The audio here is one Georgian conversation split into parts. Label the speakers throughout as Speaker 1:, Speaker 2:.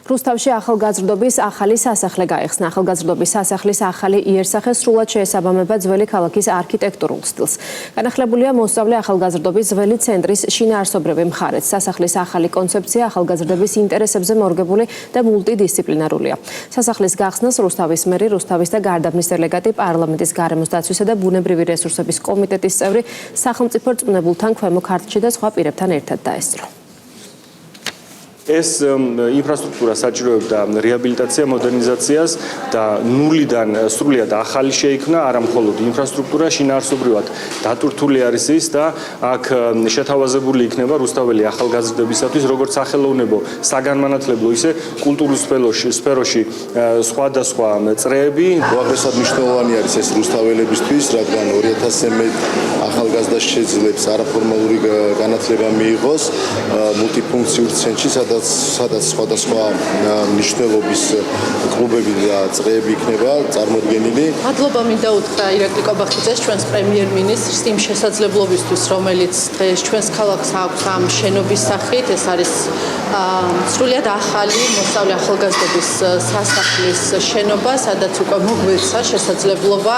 Speaker 1: რუსთავში ახალგაზრდობის ახალი სასახლე გაიხსნა. ახალგაზრდობის სასახლის ახალი იერსახე სრულად შეესაბამება ძველი ქალაქის არქიტექტურულ სტილს. განახლებულია მოსწავლე ახალგაზრდობის ძველი ცენტრის შინაარსობრივი მხარეც. სასახლის ახალი კონცეფცია ახალგაზრდების ინტერესებზე მორგებული და მულტიდისციპლინარულია. სასახლის გახსნას რუსთავის მერი, რუსთავის და გარდაბნის დელეგატი, პარლამენტის გარემოს დაცვისა და ბუნებრივი რესურსების კომიტეტის წევრი, სახელმწიფო რწმუნებულთან, ქვემო ქართლში და სხვა პირებთან ერთად დაესწრო.
Speaker 2: ეს ინფრასტრუქტურა საჭიროებდა რეაბილიტაცია, მოდერნიზაციას და ნულიდან სრულიად ახალი შეიქმნა, არა მხოლოდ ინფრასტრუქტურა, შინაარსობრივად დატვირთული არის ის და აქ შეთავაზებული იქნება რუსთაველი ახალგაზრდებისათვის როგორც სახელოვნებო, საგანმანათლებლო, ისე კულტურულ სფეროში სხვადასხვა წრეები.
Speaker 3: უაღრესად მნიშვნელოვანი არის ეს რუსთაველებისთვის, რადგან 2000-ზე მეტ ახალგაზრდას შეძლებს არაფორმალური განათლება მიიღოს მულტიფუნქციურ ცენტრში, სადაც სხვადასხვა მნიშვნელობის კლუბები და წრეები იქნება წარმოდგენილი.
Speaker 4: მადლობა მინდა უთხრა ირაკლი კობახიძეს, ჩვენს პრემიერ-მინისტრს, იმ შესაძლებლობისთვის, რომელიც დღეს ჩვენს ქალაქს აქვს ამ შენობის სახით. ეს არის სრულიად ახალი მოსწავლე ახალგაზრდობის სასახლის შენობა, სადაც უკვე მოგვეცა შესაძლებლობა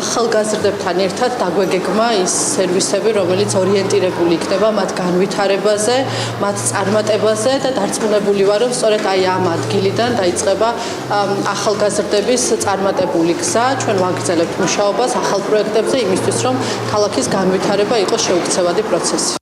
Speaker 4: ახალგაზრდებთან ერთად დაგვეგეგმა ის სერვისები, რომელიც ორიენტირებული იქნება მათ განვითარებაზე, მათ წარმატებაზე და დარწმუნებული ვარ, რომ სწორედ აი ამ ადგილიდან დაიწყება ახალგაზრდების წარმატებული გზა. ჩვენ ვაგრძელებთ მუშაობას ახალ პროექტებზე იმისთვის, რომ ქალაქის განვითარება იყოს შეუქცევადი პროცესი.